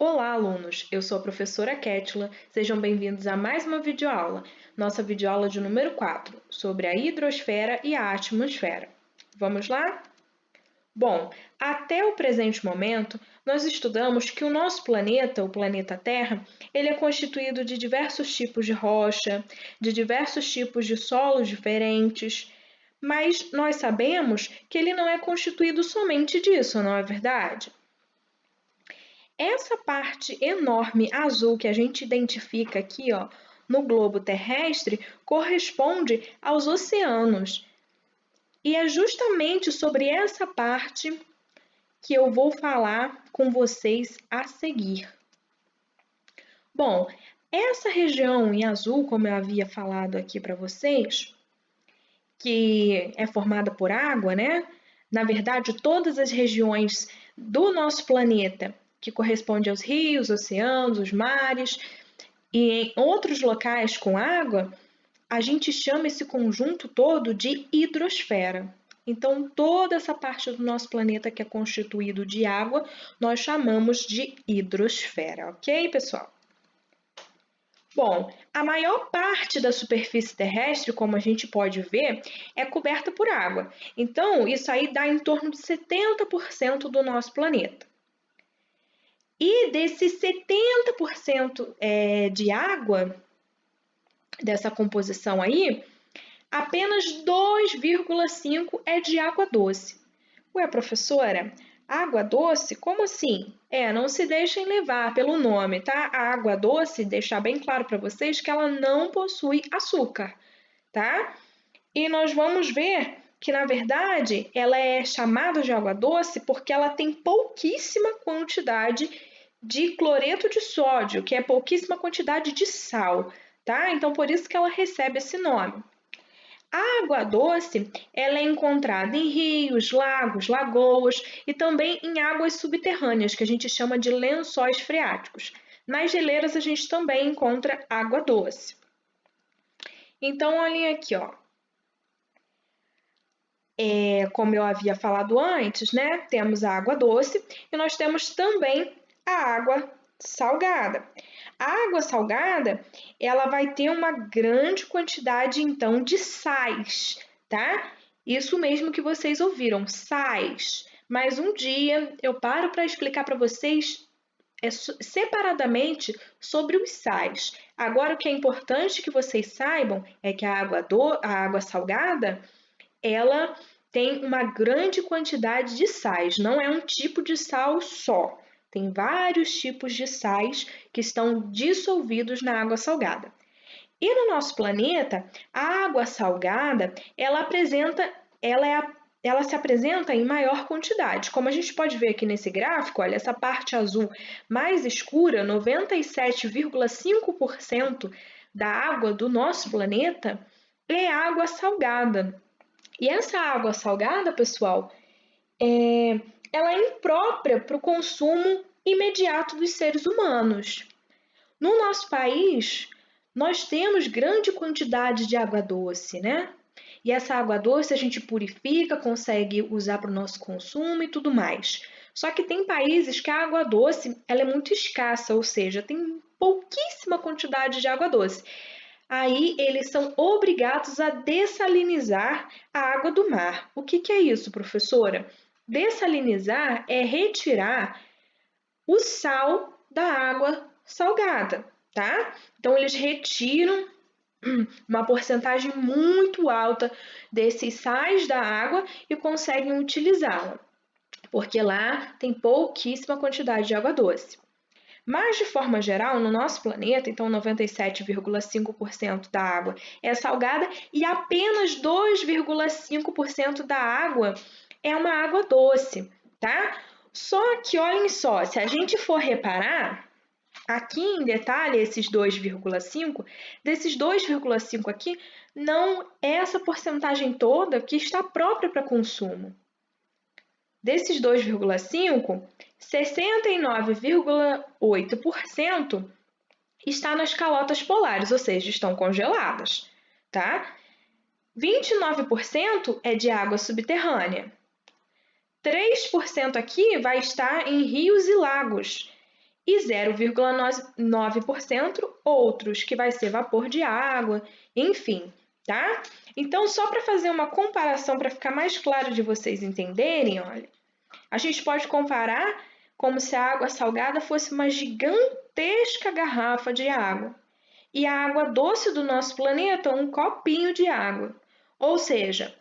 Olá, alunos! Eu sou a professora Kétila. Sejam bem-vindos a mais uma videoaula, nossa videoaula de número 4, sobre a hidrosfera e a atmosfera. Vamos lá? Bom, até o presente momento, nós estudamos que o nosso planeta, o planeta Terra, ele é constituído de diversos tipos de rocha, de diversos tipos de solos diferentes, mas nós sabemos que ele não é constituído somente disso, não é verdade? Essa parte enorme azul que a gente identifica aqui, ó, no globo terrestre, corresponde aos oceanos. E é justamente sobre essa parte que eu vou falar com vocês a seguir. Bom, essa região em azul, como eu havia falado aqui para vocês, que é formada por água, né? Na verdade, todas as regiões do nosso planeta, que correspondem aos rios, oceanos, os mares, e em outros locais com água, a gente chama esse conjunto todo de hidrosfera. Então, toda essa parte do nosso planeta que é constituído de água, nós chamamos de hidrosfera, ok, pessoal? Bom, a maior parte da superfície terrestre, como a gente pode ver, é coberta por água. Então, isso aí dá em torno de 70% do nosso planeta. E desses 70% de água, dessa composição aí, apenas 2,5% é de água doce. Ué, professora, água doce? Como assim? Não se deixem levar pelo nome, tá? A água doce, deixar bem claro para vocês que ela não possui açúcar, tá? E nós vamos ver que, na verdade, ela é chamada de água doce porque ela tem pouquíssima quantidade de cloreto de sódio, que é pouquíssima quantidade de sal, tá? Então, por isso que ela recebe esse nome. A água doce, ela é encontrada em rios, lagos, lagoas e também em águas subterrâneas, que a gente chama de lençóis freáticos. Nas geleiras a gente também encontra água doce. Então, olhem aqui, ó. Como eu havia falado antes, né? Temos a água doce e nós temos também a água salgada. A água salgada, ela vai ter uma grande quantidade, então, de sais, tá? Isso mesmo que vocês ouviram, sais. Mas um dia eu paro para explicar para vocês separadamente sobre os sais. Agora, o que é importante que vocês saibam é que a água salgada, ela tem uma grande quantidade de sais, não é um tipo de sal só. Tem vários tipos de sais que estão dissolvidos na água salgada. E no nosso planeta, a água salgada, ela se apresenta em maior quantidade. Como a gente pode ver aqui nesse gráfico, olha, essa parte azul mais escura, 97,5% da água do nosso planeta é água salgada. E essa água salgada, pessoal, ela é imprópria para o consumo imediato dos seres humanos. No nosso país, nós temos grande quantidade de água doce, né? E essa água doce a gente purifica, consegue usar para o nosso consumo e tudo mais. Só que tem países que a água doce ela é muito escassa, ou seja, tem pouquíssima quantidade de água doce. Aí eles são obrigados a dessalinizar a água do mar. O que é isso, professora? Dessalinizar é retirar o sal da água salgada, tá? Então eles retiram uma porcentagem muito alta desses sais da água e conseguem utilizá-la, porque lá tem pouquíssima quantidade de água doce. Mas, de forma geral, no nosso planeta, então 97,5% da água é salgada e apenas 2,5% da água é uma água doce, tá? Só que, olhem só, se a gente for reparar, aqui em detalhe, esses 2,5, desses 2,5 aqui, não é essa porcentagem toda que está própria para consumo. Desses 2,5, 69,8% está nas calotas polares, ou seja, estão congeladas, tá? 29% é de água subterrânea. 3% aqui vai estar em rios e lagos. e 0,9% outros, que vai ser vapor de água, enfim, tá? Então, só para fazer uma comparação, para ficar mais claro de vocês entenderem, olha, a gente pode comparar como se a água salgada fosse uma gigantesca garrafa de água e a água doce do nosso planeta um copinho de água. Ou seja,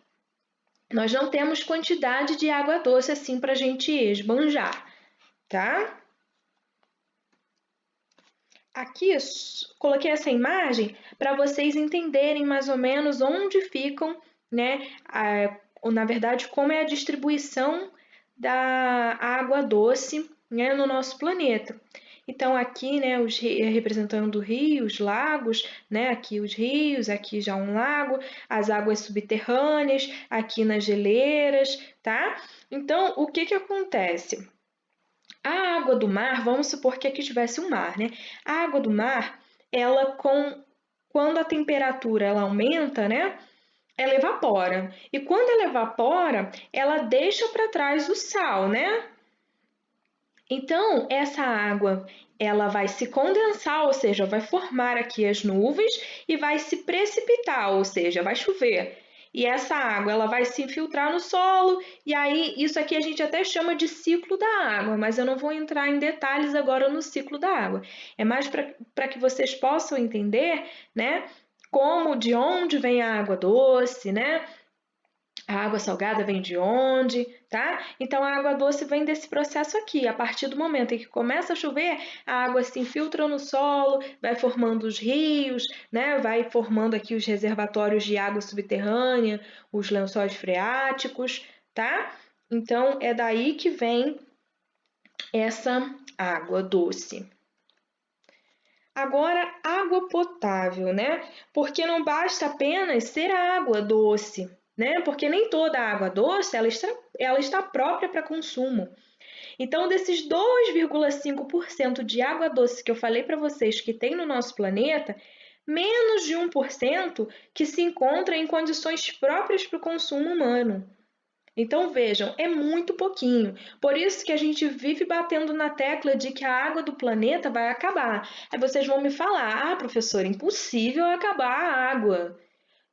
nós não temos quantidade de água doce assim para a gente esbanjar, tá? Aqui coloquei essa imagem para vocês entenderem mais ou menos onde ficam, né? Na verdade, como é a distribuição da água doce, né, no nosso planeta. Então, aqui, né, representando rios, lagos, né, aqui os rios, aqui já um lago, as águas subterrâneas, aqui nas geleiras, tá? Então, o que que acontece? A água do mar, vamos supor que aqui tivesse um mar, né? A água do mar, quando a temperatura ela aumenta, né? Ela evapora. E quando ela evapora, ela deixa para trás o sal, né? Então, essa água, ela vai se condensar, ou seja, vai formar aqui as nuvens e vai se precipitar, ou seja, vai chover. E essa água, ela vai se infiltrar no solo, e aí isso aqui a gente até chama de ciclo da água, mas eu não vou entrar em detalhes agora no ciclo da água. É mais para que vocês possam entender, né, de onde vem a água doce, né? A água salgada vem de onde, tá? Então a água doce vem desse processo aqui. A partir do momento em que começa a chover, a água se infiltra no solo, vai formando os rios, né? Vai formando aqui os reservatórios de água subterrânea, os lençóis freáticos, tá? Então é daí que vem essa água doce. Agora, água potável, né? Porque não basta apenas ser água doce, né? Porque nem toda água doce ela está própria para consumo. Então, desses 2,5% de água doce que eu falei para vocês que tem no nosso planeta, menos de 1% que se encontra em condições próprias para o consumo humano. Então vejam, é muito pouquinho. Por isso que a gente vive batendo na tecla de que a água do planeta vai acabar. Aí vocês vão me falar: "Ah, professor, impossível acabar a água".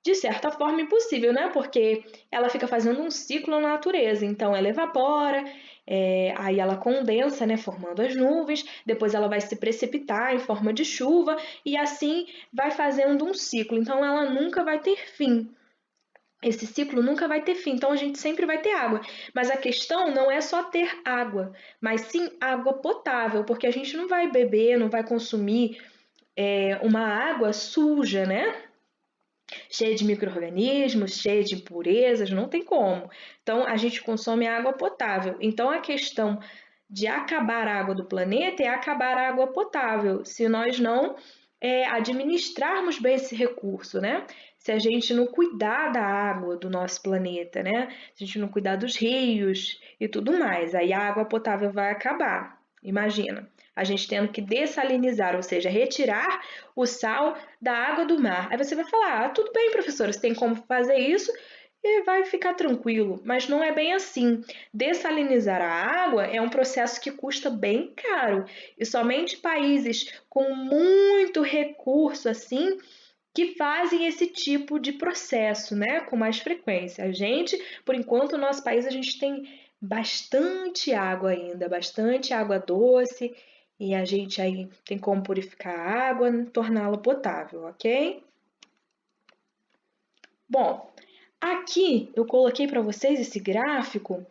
De certa forma, impossível, né? Porque ela fica fazendo um ciclo na natureza. Então ela evapora, aí ela condensa, né? Formando as nuvens, depois ela vai se precipitar em forma de chuva e assim vai fazendo um ciclo. Então ela nunca vai ter fim. Esse ciclo nunca vai ter fim, então a gente sempre vai ter água. Mas a questão não é só ter água, mas sim água potável, porque a gente não vai beber, não vai consumir uma água suja, né? Cheia de micro-organismos, cheia de impurezas, não tem como. Então a gente consome água potável. Então a questão de acabar a água do planeta é acabar a água potável, se nós não administrarmos bem esse recurso, né? Se a gente não cuidar da água do nosso planeta, né? Se a gente não cuidar dos rios e tudo mais, aí a água potável vai acabar. Imagina, a gente tendo que dessalinizar, ou seja, retirar o sal da água do mar. Aí você vai falar: "Ah, tudo bem, professora, você tem como fazer isso e vai ficar tranquilo", mas não é bem assim. Dessalinizar a água é um processo que custa bem caro e somente países com muito recurso assim que fazem esse tipo de processo, né, com mais frequência. A gente, por enquanto, no nosso país a gente tem bastante água ainda, bastante água doce, e a gente aí tem como purificar a água, torná-la potável, ok? Bom, aqui eu coloquei para vocês esse gráfico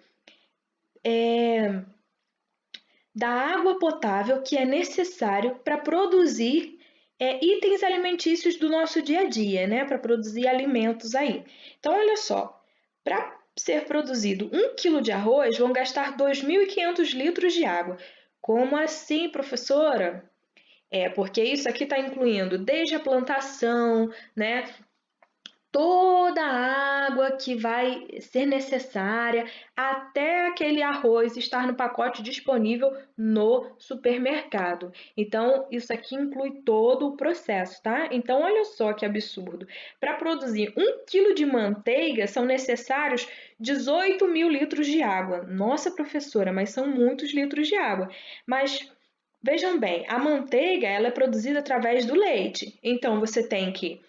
da água potável que é necessário para produzir itens alimentícios do nosso dia a dia, né? Para produzir alimentos aí. Então, olha só, para ser produzido 1 quilo de arroz, vão gastar 2.500 litros de água. Como assim, professora? Porque isso aqui está incluindo desde a plantação, né? Toda a água que vai ser necessária até aquele arroz estar no pacote disponível no supermercado. Então, isso aqui inclui todo o processo, tá? Então, olha só que absurdo. Para produzir 1 quilo de manteiga, são necessários 18.000 litros de água. Nossa, professora, mas são muitos litros de água. Mas Vejam bem, a manteiga ela é produzida através do leite. Então, você tem que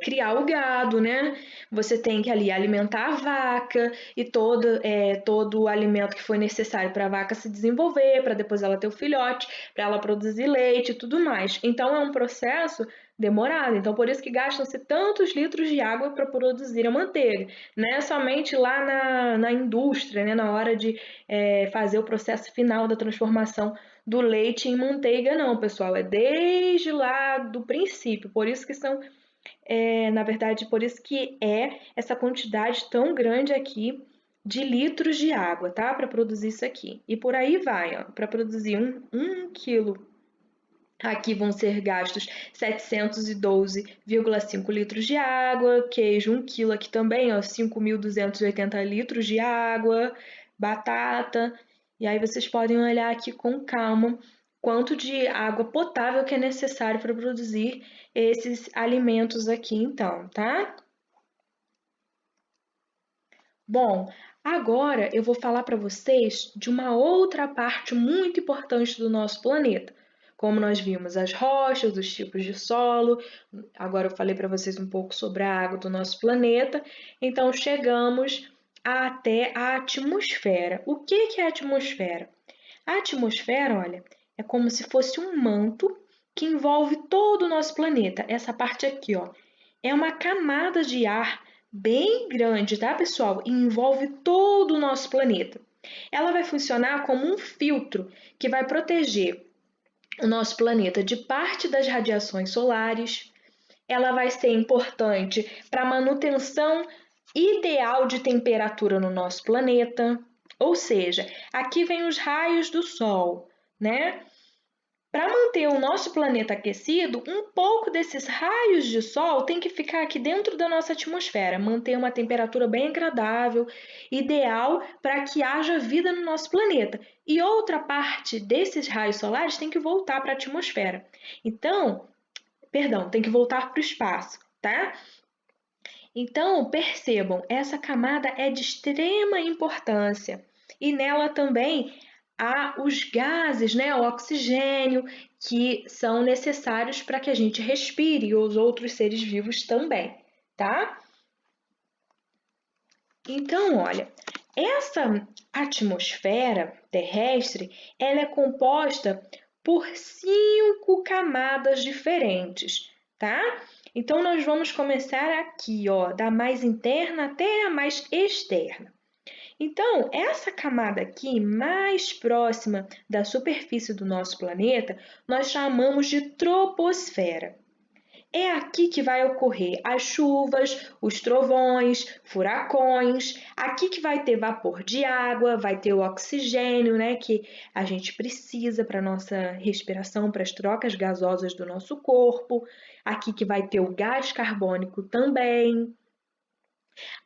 criar o gado, né? Você tem que ali alimentar a vaca e todo o alimento que foi necessário para a vaca se desenvolver, para depois ela ter o filhote, para ela produzir leite e tudo mais. Então é um processo demorado. Então por isso que gastam-se tantos litros de água para produzir a manteiga. Não é somente lá na indústria, né? Na hora de fazer o processo final da transformação do leite em manteiga, não, pessoal. É desde lá do princípio. Por isso que na verdade, por isso que essa quantidade tão grande aqui de litros de água, tá? Para produzir isso aqui. E por aí vai, ó. Para produzir um quilo, aqui vão ser gastos 712,5 litros de água. Queijo, 1 quilo aqui também, ó, 5.280 litros de água. Batata. E aí vocês podem olhar aqui com calma quanto de água potável que é necessário para produzir esses alimentos aqui, então, tá? Bom, agora eu vou falar para vocês de uma outra parte muito importante do nosso planeta. Como nós vimos as rochas, os tipos de solo, agora eu falei para vocês um pouco sobre a água do nosso planeta, então chegamos até a atmosfera. O que é a atmosfera? A atmosfera, olha, é como se fosse um manto que envolve todo o nosso planeta. Essa parte aqui, ó, é uma camada de ar bem grande, tá, pessoal? E envolve todo o nosso planeta. Ela vai funcionar como um filtro que vai proteger o nosso planeta de parte das radiações solares. Ela vai ser importante para a manutenção ideal de temperatura no nosso planeta. Ou seja, aqui vem os raios do Sol, né? Para manter o nosso planeta aquecido, um pouco desses raios de sol tem que ficar aqui dentro da nossa atmosfera, manter uma temperatura bem agradável, ideal para que haja vida no nosso planeta. E outra parte desses raios solares tem que voltar para a atmosfera. Então, perdão, tem que voltar para o espaço, tá? Então, percebam, essa camada é de extrema importância e nela também há os gases, né, o oxigênio, que são necessários para que a gente respire e os outros seres vivos também, tá? Então, olha, essa atmosfera terrestre, ela é composta por 5 camadas diferentes, tá? Então, nós vamos começar aqui, ó, da mais interna até a mais externa. Então, essa camada aqui, mais próxima da superfície do nosso planeta, nós chamamos de troposfera. É aqui que vai ocorrer as chuvas, os trovões, furacões. Aqui que vai ter vapor de água, vai ter o oxigênio, né, que a gente precisa para nossa respiração, para as trocas gasosas do nosso corpo. Aqui que vai ter o gás carbônico também.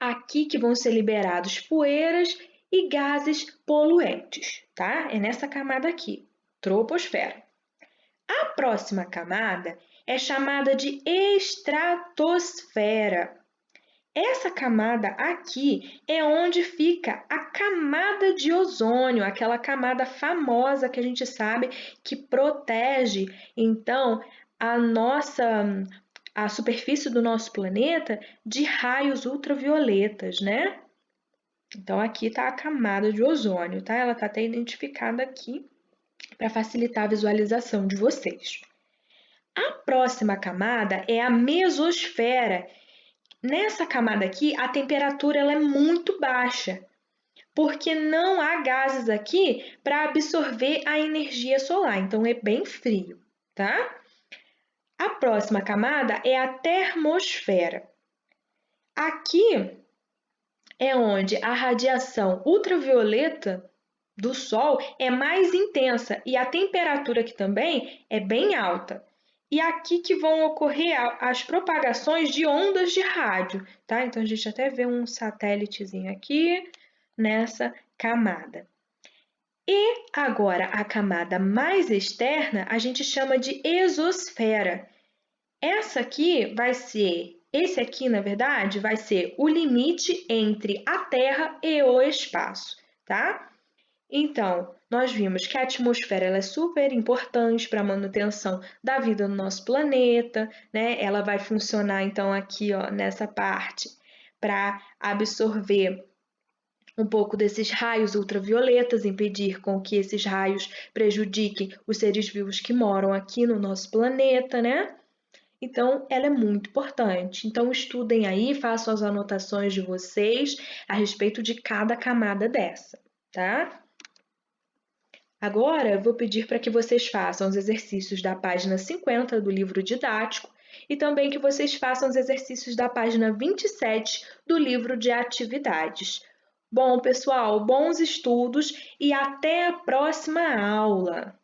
Aqui que vão ser liberados poeiras e gases poluentes, tá? É nessa camada aqui, troposfera. A próxima camada é chamada de estratosfera. Essa camada aqui é onde fica a camada de ozônio, aquela camada famosa que a gente sabe que protege, então, a superfície do nosso planeta de raios ultravioletas, né? Então, aqui está a camada de ozônio, tá? Ela está até identificada aqui para facilitar a visualização de vocês. A próxima camada é a mesosfera. Nessa camada aqui, a temperatura ela é muito baixa, porque não há gases aqui para absorver a energia solar, então é bem frio, tá? A próxima camada é a termosfera. Aqui é onde a radiação ultravioleta do Sol é mais intensa e a temperatura aqui também é bem alta. E aqui que vão ocorrer as propagações de ondas de rádio, tá? Então a gente até vê um satélitezinho aqui nessa camada. E agora a camada mais externa a gente chama de exosfera. Esse aqui, na verdade, vai ser o limite entre a Terra e o espaço, tá? Então, nós vimos que a atmosfera ela é super importante para a manutenção da vida no nosso planeta, né? Ela vai funcionar então aqui, ó, nessa parte, para absorver um pouco desses raios ultravioletas, impedir com que esses raios prejudiquem os seres vivos que moram aqui no nosso planeta, né? Então, ela é muito importante. Então, estudem aí, façam as anotações de vocês a respeito de cada camada dessa, tá? Agora, eu vou pedir para que vocês façam os exercícios da página 50 do livro didático e também que vocês façam os exercícios da página 27 do livro de atividades. Bom, pessoal, bons estudos e até a próxima aula!